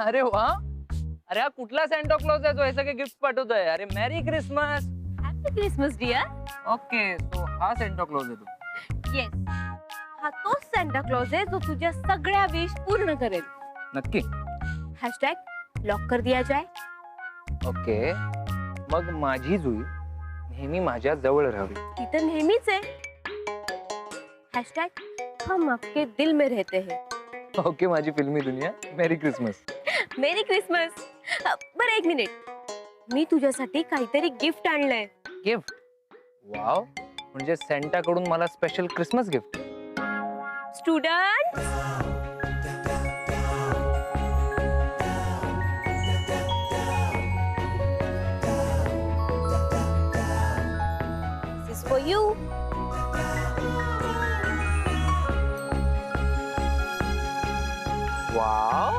अरे वा, अरे हा कुठला सॅन्टा क्लॉज आहे जो हे सगळे गिफ्ट पाठवतोय? अरे merry Christmas. Happy Christmas dear. Okay, तो हा सॅन्टा क्लॉज आहे तो. येस, हा तोच सॅन्टा क्लॉज आहे जो तुझ्या सगळ्या विश पूर्ण करेल. नक्की? हॅशटॅग लॉक कर दिया जाए. ओके, मग माझी जुई नेहमी माझ्या जवळ राहावी. ती तर नेहमीच आहे. हॅशटॅग हम आपके दिल में रहते हैं. ओके माझी फिल्मी दुनिया, मेरी क्रिसमस. मेरी क्रिसमस. बरं एक मिनिट, मी तुझ्यासाठी काहीतरी गिफ्ट आणलंय. गिफ्ट? वाव, म्हणजे सॅन्टा कडून मला special Christmas gift. Student, this is for you. Wow,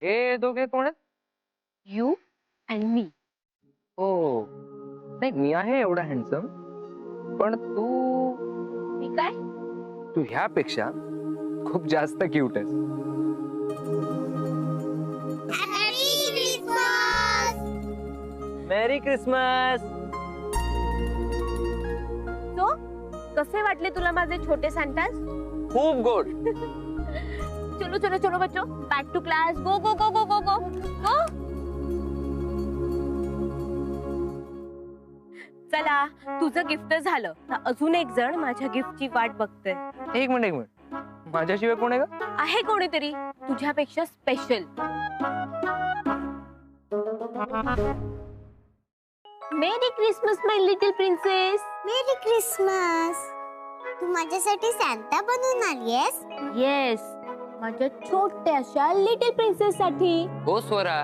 हे दोघे कोण आहेत? यू अँड मी. हो, नाही मी आहे एवढा हँडसम, पण तू मी काय? तू ह्यापेक्षा खूप जास्त क्यूट आहेस. मेरी क्रिसमस. सो कसे वाटले तुला माझे छोटे सॅन्टास? खूप गोड. चलो चलो चलो बच्चो, बॅक टू क्लास. गो गो गो गो गो गो गो. चला, तुझं गिफ्ट झालं. तर अजून एक जण माझ्या गिफ्टची वाट बघतोय. एक मिनिट, माझ्याशिवाय कोण आहे का? आहे कोणीतरी तुझ्यापेक्षा special. Merry christmas my little princess. Merry christmas. तू माझ्यासाठी सॅन्टा बनवून आलीयस? येस, माझ्या छोट्याशा लिटिल प्रिन्सेस साठी. हो स्वरा,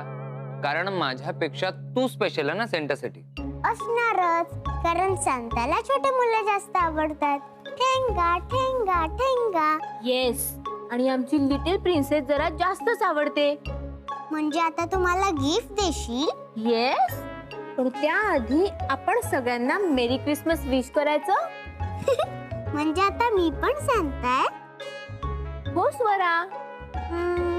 कारण माझ्यापेक्षा तू स्पेशल आहे ना सॅन्टासाठी. असणारच, कारण सॅन्टाला छोटे मुलं जास्त आवडतात. ठेंगा ठेंगा ठेंगा. येस, आणि आमची लिटिल प्रिन्सेस जरा जास्तच आवडते. म्हणजे आता तुम्हाला गिफ्ट देशील? येस, पण त्याआधी आपण सगळ्यांना मेरी क्रिसमस विश करायचं. म्हणजे आता मी पण सॅन्टा आहे? हो स्वरा.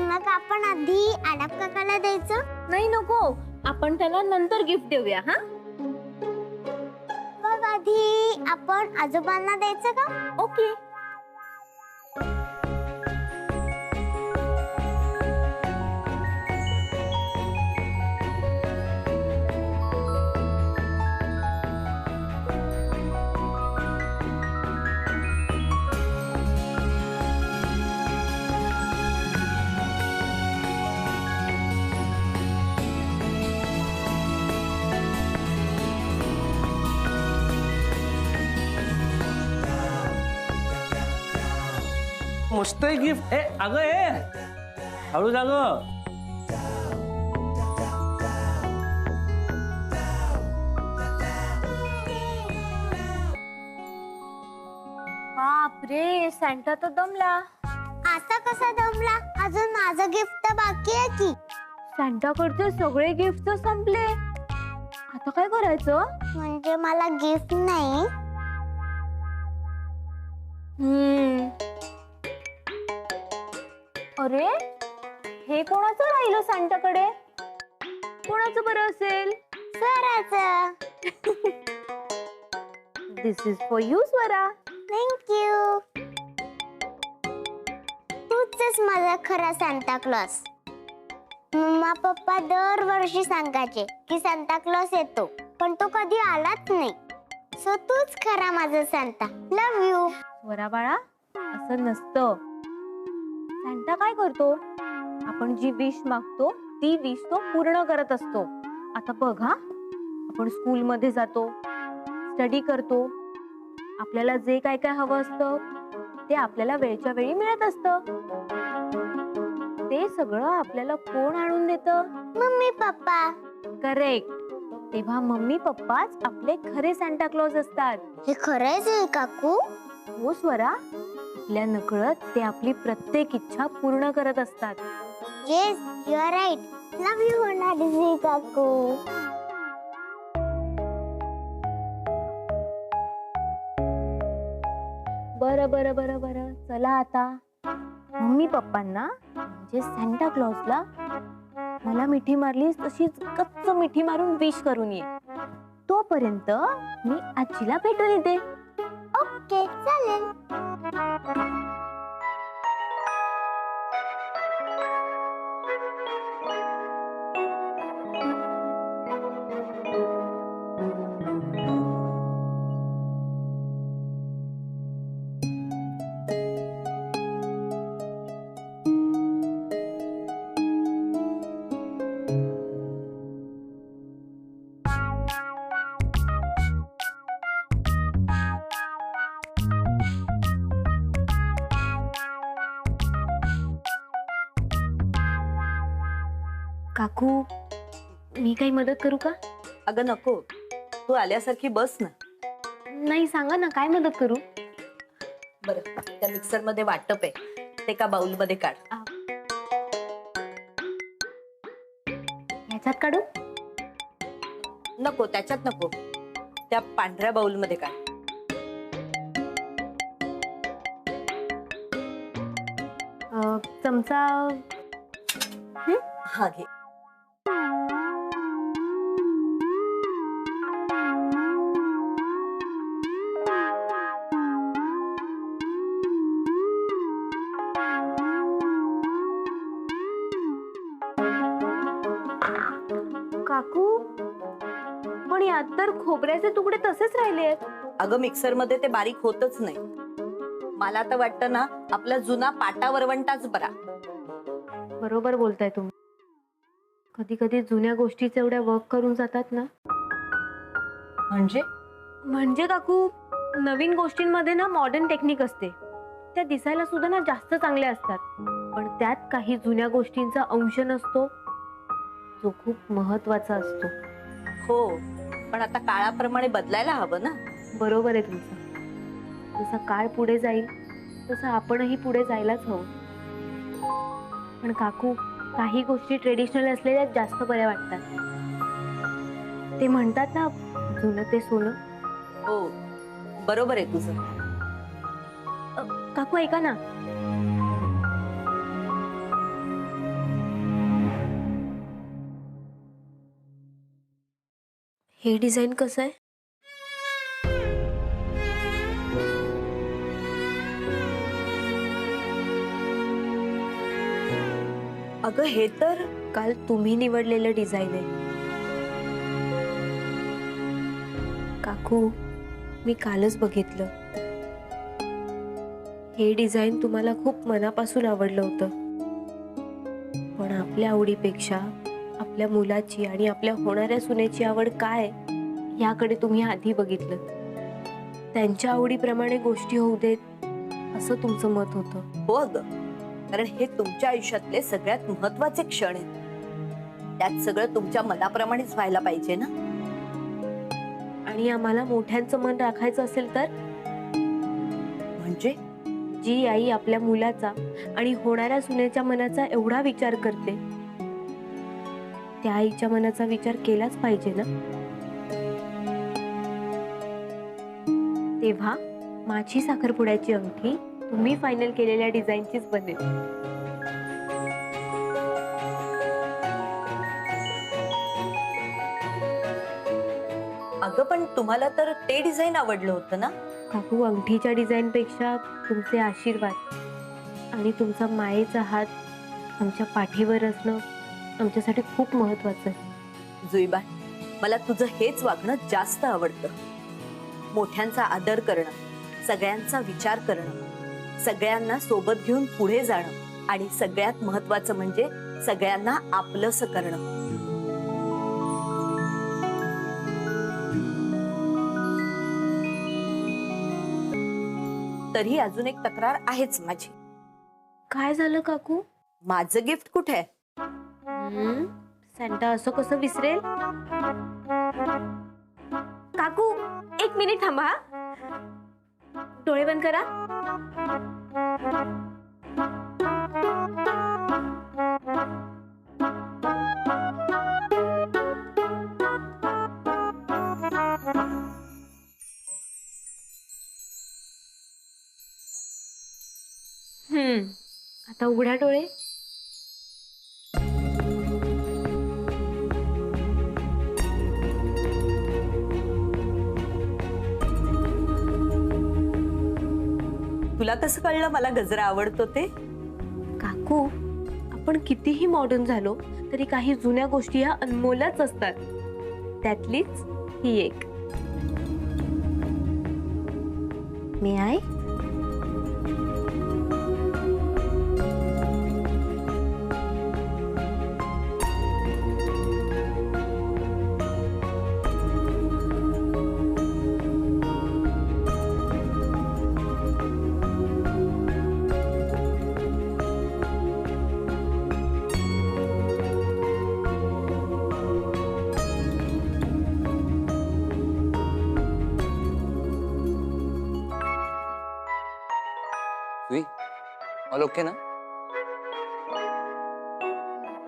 मग आपण आधी आडाप काकाला द्यायचं? नाही नको, आपण त्याला नंतर गिफ्ट देऊया. हा, मग आधी आपण आजोबांना द्यायचं का? ओके. मस्त आहे गिफ्ट. ए अगं, हळू जा गं. बापरे, सॅन्टा तर दमला. असा कसा दमला? अजून माझं गिफ्ट बाकी आहे की. सॅन्टाकडचे सगळे गिफ्ट संपले. आता काय करायचं? म्हणजे मला गिफ्ट नाही? अरे, हे कोणाचं राहिलं सॅन्टाकडे? कोणाचं बरं असेल? स्वराचं. This is for you Swara. Thank you. तूच माझा खरा सॅन्टा क्लॉस. मम्मा पप्पा दरवर्षी सांगायचे की सॅन्टा क्लॉस येतो, पण तो कधी आलाच नाही. सो तूच खरा माझा सॅन्टा. Love you. स्वरा बाळा, असं नसतं. सॅन्टा काय करतो? आपण जी विश मागतो ती विश तो पूर्ण करत असतो. आता बघ हा, आपण स्कूलमध्ये जातो, स्टडी करतो, आपल्याला जे काय काय हवं असतं ते आपल्याला वेळच्या वेळी मिळत असतं. ते सगळं आपल्याला कोण आणून देतं? Mummy papa. करेक्ट. तेव्हा मम्मी पप्पाच आपले खरे सॅन्टा क्लॉज असतात. हे खरंच आहे काकू? हो स्वरा, आपल्या नकळत ते आपली प्रत्येक इच्छा पूर्ण करत असतात. Yes, you are right. Love you होणार काकू. बरं बरं बरं बरं, चला आता मम्मी पप्पांना म्हणजे सॅन्टा क्लॉजला मला मिठी मारलीस तशीच कच्च मिठी मारून विश करून ये. तोपर्यंत मी आजीला भेटून येते. ओके, चालेल. काकू, मी काही मदत करू का? अगं नको, तू आल्यासारखी बस ना. नाही, सांगा ना, काय मदत करू? बरं, त्या मिक्सर मध्ये वाटप आहे, ते का बाउल मध्ये काढ. ह्याच्यात काढू? नको, त्याच्यात नको, त्या पांढऱ्या बाउल मध्ये काढ. चमचा. हा घे. काकू, पण यात तर खोबऱ्याचे तुकडे तसेच राहिले आहेत. अगं मिक्सर मध्ये ते बारीक होतच नाही. मला तर वाटतं ना, आपला जुना पाटा वरवंटाच बरा. बरोबर बोलताय तुम्ही. कधी कधी जुन्या गोष्टीच एवढ्या वर्क करून जातात ना. म्हणजे काकू, नवीन गोष्टींमध्ये ना मॉडर्न टेक्निक असते. त्या दिसायला सुद्धा ना जास्त चांगल्या असतात, पण त्यात काही जुन्या गोष्टींचा अंश नसतो, जो खूप महत्वाचा असतो. हो, पण आता काळाप्रमाणे बदलायला हवं ना. बरोबर आहे तुमचं. जसा काळ पुढे जाईल तसं आपणही पुढे जायलाच हवं. पण काकू, काही गोष्टी ट्रेडिशनल असलेल्या जास्त बऱ्या वाटतात. ते म्हणतात ना, जुनं ते सोनं. हो, बरोबर आहे तुझं. काकू ऐका ना, हे डिझाईन कसं आहे? अगं हे तर काल तुम्ही निवडलेलं डिझाईन आहे. काकू, मी कालच बघितलं. हे डिझाईन तुम्हाला खूप मनापासून आवडलं होतं, पण आपल्या आवडीपेक्षा आपल्या मुलाची आणि आपल्या होणाऱ्या सुनेची आवड काय याकडे तुम्ही आधी बघितलं. त्यांच्या आवडीप्रमाणे गोष्टी होऊ देत असं तुमचं मत होतं. हो अगं, कारण हे तुमच्या आयुष्यातले सगळ्यात महत्वाचे क्षण आहेत. त्यात सगळं तुमच्या मनाप्रमाणेच व्हायला पाहिजे ना. आणि आम्हाला मोठ्यांचं मन राखायचं असेल तर? म्हणजे जी आई आपल्या मुलाचा आणि होणाऱ्या सुनेच्या मनाचा एवढा विचार करते, त्या आईच्या मनाचा विचार केलाच पाहिजे ना. तेव्हा माझी साखरपुड्याची अंगठी तुम्ही फायनल केलेल्या डिझाईनचीच बनेल. अगं पण तुम्हाला तर ते डिझाईन आवडलं होतं ना. काकू, अंगठीच्या डिझाईन पेक्षा तुमचे आशीर्वाद आणि तुमचा मायेचा हात आमच्या पाठीवर असणं आमच्यासाठी खूप महत्वाचं आहे. जुईबाई, मला तुझं हेच वागणं जास्त आवडतं. मोठ्यांचा आदर करणं, सगळ्यांचा विचार करणं, सगळ्यांना सोबत घेऊन पुढे जाणं आणि सगळ्यात महत्वाचं म्हणजे सगळ्यांना आपलंसं करणं. तरी अजून एक तक्रार आहेच माझी. काय झालं काकू? माझं गिफ्ट कुठे आहे? सॅन्टा असं कसं विसरेल? काकू, एक मिनिट थांबा. डोळे बंद करा. आता उघडा डोळे. तुला कसं कळलं मला गजरा आवडतो ते? काकू, आपण कितीही मॉडर्न झालो तरी काही जुन्या गोष्टी ह्या अनमोलच असतात. त्यातलीच ही एक. मी आहे. जुई, ऑल ओके ना?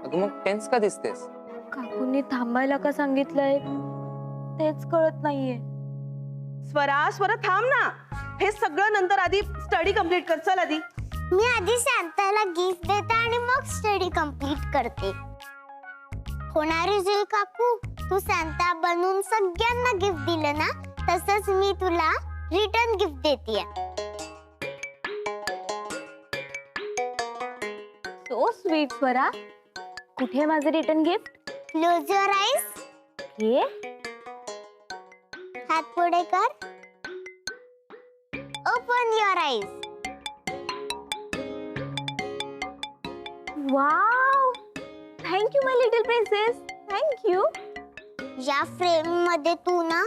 अगं मग टेन्स का दिसतेस? काकूंनी थांबायला का सांगितलंय तेच कळत नाहीये. स्वरा थांब ना. हे सगळं नंतर आधी स्टडी कंप्लीट कर. चल आधी. मी आधी सांताला गिफ्ट देते आणि मग स्टडी कंप्लीट करते. होणारी जुई काकू, तू सांता बनून सगळ्यांना गिफ्ट दिलं ना, तसंच मी तुला रिटर्न गिफ्ट देते. So sweet Swara. कुठे माझं return gift? Close your eyes. हे हात पुढे कर. Open your eyes. Wow, thank you my little princess. Thank you. या फ्रेम मध्ये तू ना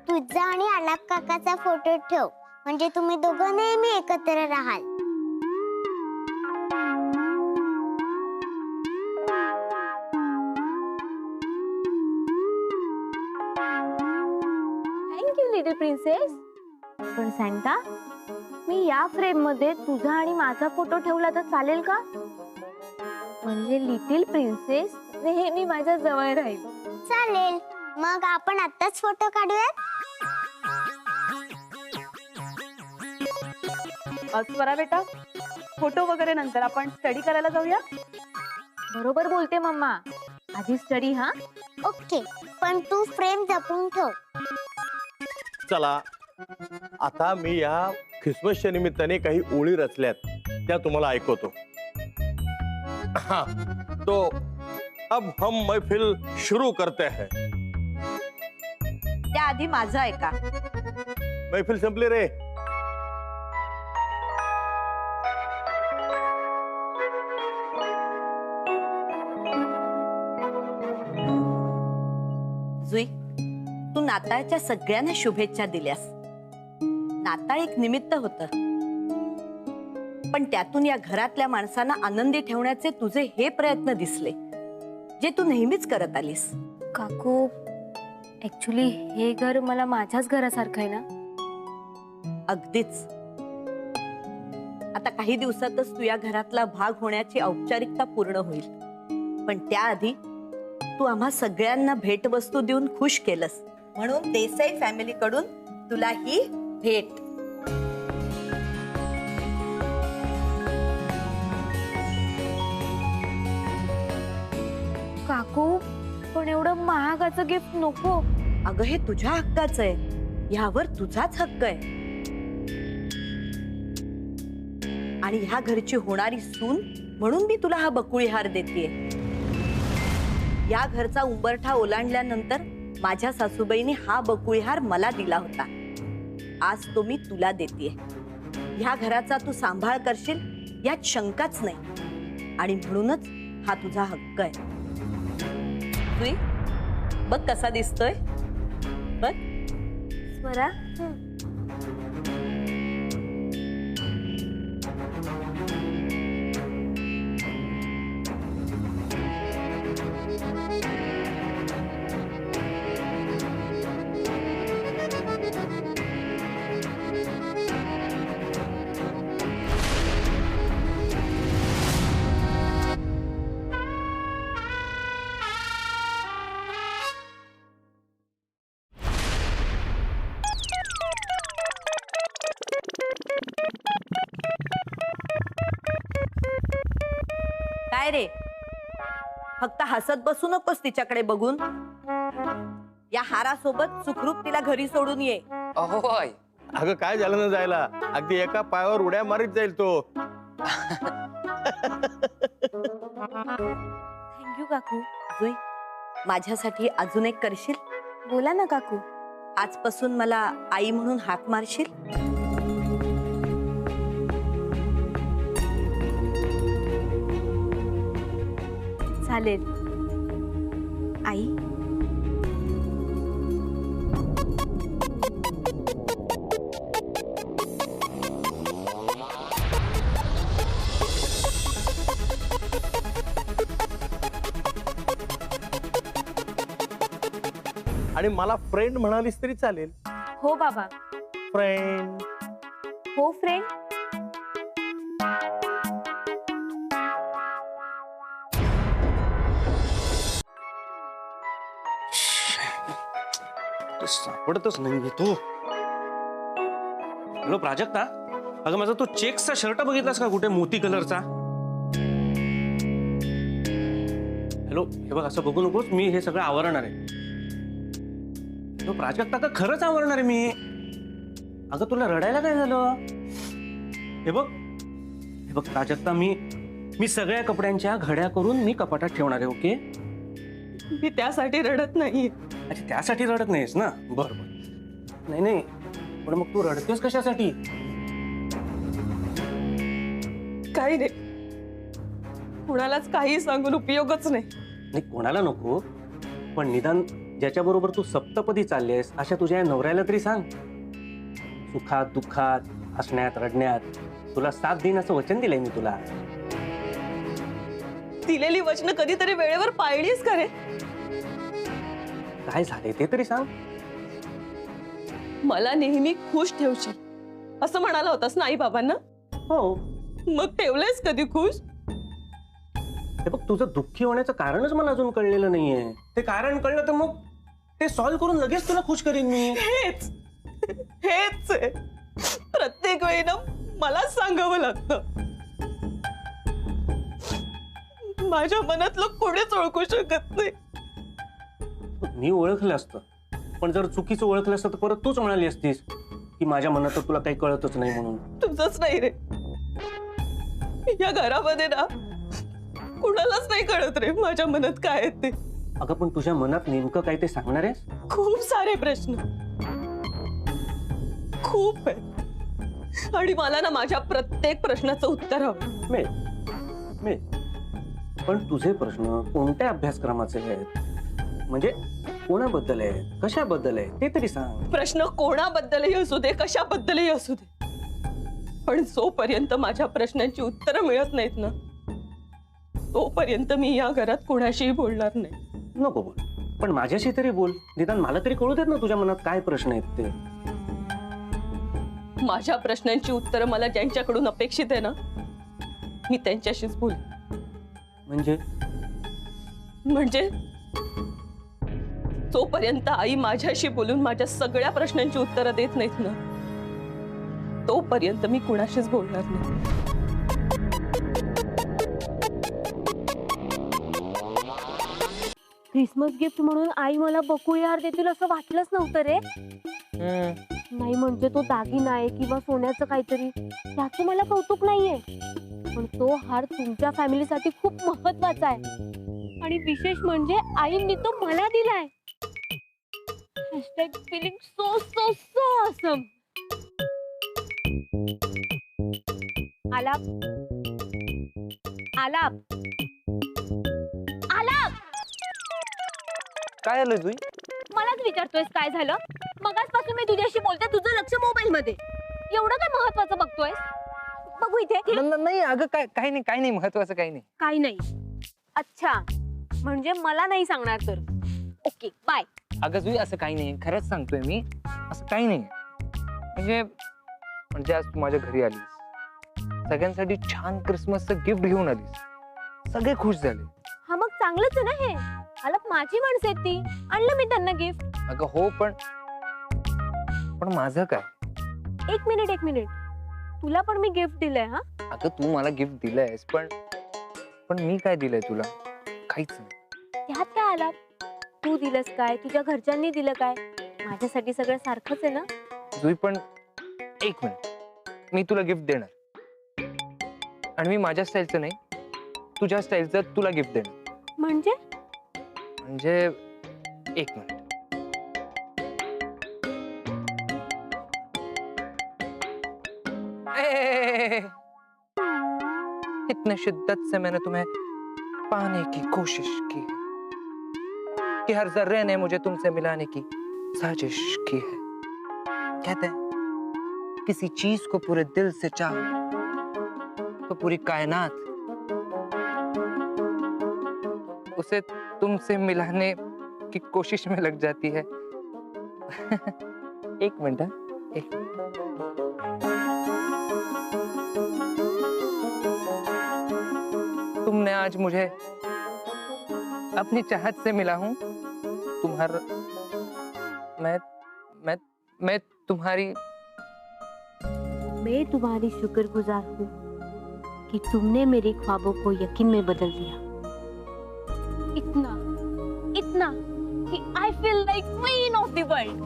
तुझा आणि आलाप काकाचा फोटो ठेव, म्हणजे तुम्ही दोघं नेहमी एकत्र राहाल. Thank you little princess. पण सॅन्टा, मी या फ्रेम मध्ये तुझा आणि माझा फोटो ठेवला तर चालेल का? म्हणजे लिटिल प्रिन्सेस नेहमी माझ्या जवळ राहील. चालेल. मग आपण आत्ताच फोटो काढूयात. स्वरा बेटा, फोटो वगैरे नंतर आपण स्टडी करायला जाऊया. बरोबर बोलते मम्मा. आधी स्टडी. हा, ओके. पण तू फ्रेम जपून ठेव. चला, आता मी या ख्रिसमसच्या निमित्ताने काही ओळी रचल्यात, त्या तुम्हाला ऐकवतो. हाँ, तो अब हम महफिल शुरू करते हैं. त्याआधी माझं ऐका. महफिल संपली रे. जुई, तू नाताळच्या सगळ्यांना शुभेच्छा दिल्यास. नाताळ एक निमित्त होतं, पण त्यातून या घरातल्या माणसांना आनंदी ठेवण्याचे तुझे हे प्रयत्न दिसले, जे तू नेहमीच करत आलीस. काकू, ऍक्च्युली हे घर मला माझ्याच घरासारखं आहे ना. अगदीच. आता काही दिवसातच तू या घरातला भाग होण्याची औपचारिकता पूर्ण होईल, पण त्याआधी तू आम्हा सगळ्यांना भेटवस्तू देऊन खुश केलंस, म्हणून देसाई फॅमिली कडून तुला ही भेट. काकू, पण एवढं महागाचं गिफ्ट नको. अगं, हे तुझ्या हक्काचं आहे. यावर तुझाच हक्क आहे. आणि ह्या घरची होणारी सून म्हणून मी तुला हा बकुळी हार देतेय. या घरचा उंबरठा ओलांडल्यानंतर माझ्या सासूबाईंनी हा बकुळी हार मला दिला होता. आज तो मी तुला देतेय. ह्या घराचा तू सांभाळ करशील यात शंकाच नाही, आणि म्हणूनच हा तुझा हक्क आहे. तुई बघ कसा दिसतोय. बघ स्वरा. काय रे, फक्त हसत बसू नकोस तिच्याकडे बघून. या हारासोबत सुखरूप तिला घरी सोडून ये. अहो आई, अगं काय झालं ना जायला, अगदी एका पायावर उड्या मारीत जाईल तो. थँक्यू काकू. जुई, माझ्यासाठी अजून एक करशील? बोला ना काकू. आजपासून मला आई म्हणून हाक मारशील? चालेल. आई, आणि मला फ्रेंड म्हणालीस तरी चालेल. हो बाबा. फ्रेंड. हो फ्रेंड. सापडतच नाही तू. हॅलो प्राजक्ता, अगं माझा तो चेक्सचा शर्ट बघितलास का कुठे, मोती कलरचा? हॅलो, हे बघ असं बघू नकोस, मी हे सगळं आवरणार आहे. हॅलो प्राजक्ता, का खरंच आवरणार आहे मी. अगं तुला रडायला काय झालं? हे बघ प्राजक्ता, मी सगळ्या कपड्यांच्या घड्या करून मी कपाटात ठेवणार आहे. ओके? मी त्यासाठी रडत नाही. अच्छा, त्यासाठी रडत नाहीस ना? बरं. नाही, पण मग तू रडतेस कशासाठी? काही नाही, कुणालाच काही सांगून उपयोगच नाही. नाही, कोणाला नको, पण निदान ज्याच्या बरोबर तू सप्तपदी चाललीस अशा तुझ्या नवऱ्याला तरी सांग. सुखात दुःखात, हसण्यात रडण्यात तुला साथ देईन असं वचन दिलंय मी तुला. दिलेली वचनं कधीतरी वेळेवर पाळलीस का रे? काय झाले ते तरी सांग. मला नेहमी खुश ठेवशील असं म्हणाला होतास ना आई बाबांना. हो. मग ठेवलंयस कधी खुश? हे बघ, तुझं दुःखी होण्याचं कारणच मला अजून कळलेलं नाहीये. ते कारण कळलं तर मग ते सॉल्व्ह करून लगेच तुला खुश करीन मी. हेच आहे. प्रत्येक वेळी ना मलाच सांगावं लागतं. माझ्या मनातलं कोणीच ओळखू शकत नाही. मी ओळखलं असतं, पण जर चुकीचं ओळखलं असतं तर परत तूच म्हणाली असतीस की माझ्या मनात तर तुला काही कळतच नाही म्हणून. तुझंच नाही रे, या घरामध्ये ना कुणालाच नाही कळत रे माझ्या मनात काय आहे ते. अगं पण तुझ्या मनात नेमकं काय ते सांगणार आहेस? खूप सारे प्रश्न, खूप आहे, आणि मला ना माझ्या प्रत्येक प्रश्नाचं उत्तर हवं. मिळेल. पण तुझे प्रश्न कोणत्या अभ्यासक्रमाचे आहेत, म्हणजे कोणाबद्दल आहे, कशाबद्दल आहे ते तरी सांग. प्रश्न कोणाबद्दलही असू दे, कशाबद्दलही असू दे, पण जोपर्यंत माझ्या प्रश्नांची उत्तरं मिळत नाहीत ना, तोपर्यंत मी या घरात कोणाशीही बोलणार नाही. नको बोल, पण माझ्याशी तरी बोल. निदान मला तरी कळू देत ना तुझ्या मनात काय प्रश्न आहेत ते. माझ्या प्रश्नांची उत्तरं मला ज्यांच्याकडून अपेक्षित आहे ना, मी त्यांच्याशीच बोल. म्हणजे जोपर्यंत आई माझ्याशी बोलून माझ्या सगळ्या प्रश्नांची उत्तरं देत नाहीत ना, तोपर्यंत मी कुणाशीच बोलणार नाही. क्रिसमस गिफ्ट म्हणून आई मला बकुळी देतील असं वाटलंच नव्हतं रे. नाही म्हणजे तो दागिना आहे किंवा सोन्याचं काहीतरी, त्याचं मला कौतुक नाहीये, पण तो हार तुमच्या फॅमिलीसाठी खूप महत्वाचा आहे, आणि विशेष म्हणजे आईंनी तो मला दिलाय. Feeling so so so awesome. आलाप आलाप आलाप. काय आलं तुझी? मलाच विचारतोयस काय झालं? मगाचपासून मी तुझ्याशी बोलते, तुझं लक्ष मोबाईल मध्ये. एवढं काय महत्वाचं बघतोय? बघू इथे. नाही अगं, काही नाही महत्वाचं, काही नाही. काही नाही. अच्छा, म्हणजे मला नाही सांगणार तर ओके, बाय. अगं जुई, असं काही नाही, खरंच सांगतोय मी, असं काही नाही. म्हणजे आज तू माझ्या घरी आलीस, सगळ्यांसाठी छान क्रिसमसचं गिफ्ट घेऊन आलीस, सगळे खुश झाले. हा मग चांगलंच आहे ना हे. आलाप माझी माणसं आहेत ती, आणलं मी त्यांना गिफ्ट. अगं हो, पण माझं काय? एक मिनिट, तुला पण मी गिफ्ट दिलंय. हा अगं तू मला गिफ्ट दिलंयस, पण पण मी काय दिलंय तुला? काहीच नाही. त्यात काय आला? तू दिलंस काय, तुझ्या घरच्यांनी दिलं काय? माझ्यासाठी सगळं सारखंच आहे ना. जुई पण एक मिनिट, मी तुला गिफ्ट देणार आणि मी माझ्या स्टाईलचं नाही, तुझ्या स्टाईलचं तुला गिफ्ट देणार. म्हणजे म्हणजे एक मिनिट. इतने शिद्दत से मैंने तुम्हें पाने की कोशिश की है कि हर जर्रे ने मुझे तुमसे मिलाने की साजिश की है. कहते हैं किसी चीज को पूरे दिल से चाहो तो पूरी कायनात उसे तुमसे मिलाने की कोशिश में लग जाती है. एक मिनट, एक तुमने आज मुझे अपनी चाहत से मिला हूं. तुम्हारा मैं तुम्हारी मैं तुम्हारी शुक्रगुजार हूँ कि तुमने मेरे ख्वाबों को यकीन में बदल दिया. इतना इतना कि I feel like queen of the world.